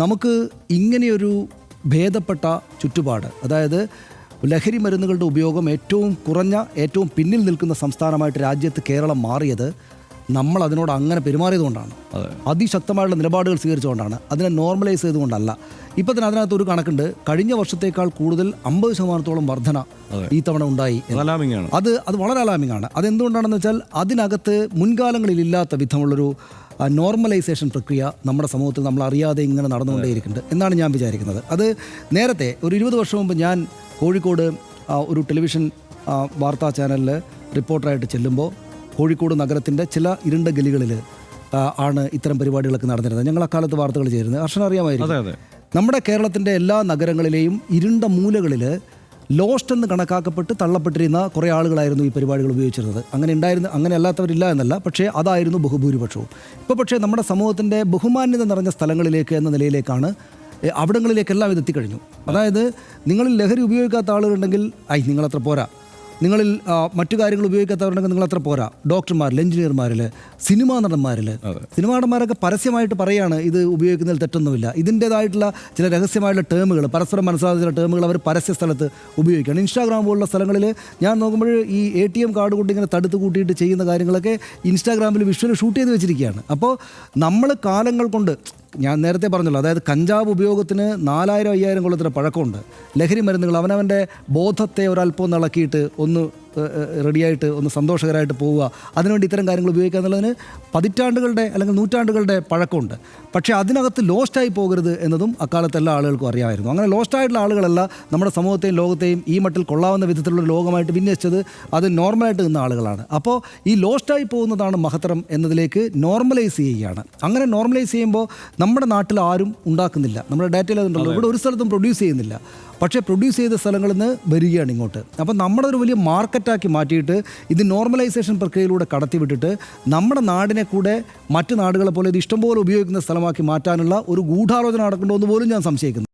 നമുക്ക് ഇങ്ങനെയൊരു ഭേദപ്പെട്ട ചുറ്റുപാട്, അതായത് ലഹരി മരുന്നുകളുടെ ഉപയോഗം ഏറ്റവും കുറഞ്ഞ, ഏറ്റവും പിന്നിൽ നിൽക്കുന്ന സംസ്ഥാനമായിട്ട് രാജ്യത്ത് കേരളം മാറിയത് നമ്മൾ അതിനോട് അങ്ങനെ പെരുമാറിയതുകൊണ്ടാണ്. അതിശക്തമായുള്ള നിലപാടുകൾ സ്വീകരിച്ചുകൊണ്ടാണ്, അതിനെ നോർമലൈസ് ചെയ്തുകൊണ്ടല്ല. ഇപ്പം തന്നെ അതിനകത്ത് ഒരു കണക്കുണ്ട്, കഴിഞ്ഞ വർഷത്തേക്കാൾ കൂടുതൽ 50% വർധന ഈ തവണ ഉണ്ടായി. അത് വളരെ അലാമിംഗ് ആണ്. അതെന്തുകൊണ്ടാണെന്ന് വെച്ചാൽ അതിനകത്ത് മുൻകാലങ്ങളിൽ ഇല്ലാത്ത വിധമുള്ളൊരു നോർമലൈസേഷൻ പ്രക്രിയ നമ്മുടെ സമൂഹത്തിൽ നമ്മൾ അറിയാതെ ഇങ്ങനെ നടന്നുകൊണ്ടേയിരിക്കുന്നുണ്ട് എന്നാണ് ഞാൻ വിചാരിക്കുന്നത്. അത് നേരത്തെ ഒരു 20 വർഷം മുമ്പ് ഞാൻ കോഴിക്കോട് ഒരു ടെലിവിഷൻ വാർത്താ ചാനലിൽ റിപ്പോർട്ടറായിട്ട് ചെല്ലുമ്പോൾ കോഴിക്കോട് നഗരത്തിൻ്റെ ചില ഇരുണ്ട ഗലികളിൽ ആണ് ഇത്തരം പരിപാടികളൊക്കെ നടന്നിരുന്നത്. ഞങ്ങൾ അക്കാലത്ത് വാർത്തകൾ ചെയ്യുന്നത് ഹർഷൻ അറിയാമായിരിക്കും. നമ്മുടെ കേരളത്തിൻ്റെ എല്ലാ നഗരങ്ങളിലെയും ഇരുണ്ട മൂലകളിൽ ലോസ്റ്റ് എന്ന് കണക്കാക്കപ്പെട്ട് തള്ളപ്പെട്ടിരുന്ന കുറേ ആളുകളായിരുന്നു ഈ പരിപാടികൾ ഉപയോഗിച്ചിരുന്നത്. അങ്ങനെ അല്ലാത്തവരില്ല എന്നല്ല, പക്ഷേ അതായിരുന്നു ബഹുഭൂരിപക്ഷവും. ഇപ്പോൾ പക്ഷേ നമ്മുടെ സമൂഹത്തിൻ്റെ ബഹുമാന്യത നിറഞ്ഞ സ്ഥലങ്ങളിലേക്ക് എന്ന നിലയിലേക്കാണ്, അവിടങ്ങളിലേക്കെല്ലാം ഇത് എത്തിക്കഴിഞ്ഞു. അതായത് നിങ്ങളിൽ ലഹരി ഉപയോഗിക്കാത്ത ആളുകളുണ്ടെങ്കിൽ നിങ്ങളത്ര പോരാ, നിങ്ങളിൽ മറ്റു കാര്യങ്ങൾ ഉപയോഗിക്കാത്തവരുണ്ടെങ്കിൽ നിങ്ങളത്ര പോരാ. ഡോക്ടർമാരിൽ, എഞ്ചിനീയർമാരിൽ, സിനിമാ നടന്മാരൊക്കെ പരസ്യമായിട്ട് പറയുകയാണ് ഇത് ഉപയോഗിക്കുന്നതിൽ തെറ്റൊന്നുമില്ല. ഇതിൻ്റേതായിട്ടുള്ള ചില രഹസ്യമായിട്ടുള്ള ടേമുകൾ, പരസ്പരം മനസ്സിലാകുന്ന ചില ടേമുകൾ അവർ പരസ്യ സ്ഥലത്ത് ഉപയോഗിക്കുകയാണ്. ഇൻസ്റ്റാഗ്രാം പോലുള്ള സ്ഥലങ്ങളിൽ ഞാൻ നോക്കുമ്പോൾ ഈ ATM കാർഡ് കൊണ്ട് ഇങ്ങനെ തടുത്ത് കൂട്ടിയിട്ട് ചെയ്യുന്ന കാര്യങ്ങളൊക്കെ ഇൻസ്റ്റാഗ്രാമിൽ വിഷ്വൽ ഷൂട്ട് ചെയ്ത് വെച്ചിരിക്കുകയാണ്. അപ്പോൾ നമ്മൾ കാലങ്ങൾ കൊണ്ട്, ഞാൻ നേരത്തെ പറഞ്ഞല്ലോ, അതായത് കഞ്ചാവ് ഉപയോഗത്തിന് 4000-5000 കൊല്ലത്തിന് പഴക്കമുണ്ട്. ലഹരി മരുന്നുകൾ അവനവൻ്റെ ബോധത്തെ ഒരല്പം ഒന്ന് ഇളക്കിയിട്ട് ഒന്ന് റെഡിയായിട്ട് ഒന്ന് സന്തോഷകരമായിട്ട് പോവുക, അതിനുവേണ്ടി ഇത്തരം കാര്യങ്ങൾ ഉപയോഗിക്കുക എന്നുള്ളതിന് പതിറ്റാണ്ടുകളുടെ അല്ലെങ്കിൽ നൂറ്റാണ്ടുകളുടെ പഴക്കമുണ്ട്. പക്ഷേ അതിനകത്ത് ലോസ്റ്റായി പോകരുത് എന്നതും അക്കാലത്ത് എല്ലാ ആളുകൾക്കും അറിയാമായിരുന്നു. അങ്ങനെ ലോസ്റ്റായിട്ടുള്ള ആളുകളല്ല നമ്മുടെ സമൂഹത്തെയും ലോകത്തെയും ഈ മട്ടിൽ കൊള്ളാവുന്ന വിധത്തിലുള്ള ലോകമായിട്ട് വിന്യസിച്ചത്, അത് നോർമലായിട്ട് നിന്ന ആളുകളാണ്. അപ്പോൾ ഈ ലോസ്റ്റായി പോകുന്നതാണ് മഹത്തരം എന്നതിലേക്ക് നോർമലൈസ് ചെയ്യുകയാണ്. അങ്ങനെ നോർമലൈസ് ചെയ്യുമ്പോൾ നമ്മുടെ നാട്ടിൽ ആരും ഉണ്ടാക്കുന്നില്ല, നമ്മുടെ ഡാറ്റയിൽ അതുണ്ടല്ലോ, ഇവിടെ ഒരു സ്ഥലത്തും പ്രൊഡ്യൂസ് ചെയ്യുന്നില്ല, പക്ഷേ പ്രൊഡ്യൂസ് ചെയ്ത സ്ഥലങ്ങളിൽ നിന്ന് വരികയാണ് ഇങ്ങോട്ട്. അപ്പോൾ നമ്മുടെ ഒരു വലിയ മാർക്കറ്റാക്കി മാറ്റിയിട്ട് ഇത് നോർമലൈസേഷൻ പ്രക്രിയയിലൂടെ കടത്തിവിട്ടിട്ട് നമ്മുടെ നാടിനെ കൂടെ മറ്റു നാടുകളെ പോലെ ഇത് ഇഷ്ടംപോലെ ഉപയോഗിക്കുന്ന സ്ഥലമാക്കി മാറ്റാനുള്ള ഒരു ഗൂഢാലോചന നടക്കുന്നുണ്ടോ എന്ന് പോലും ഞാൻ സംശയിക്കുന്നു.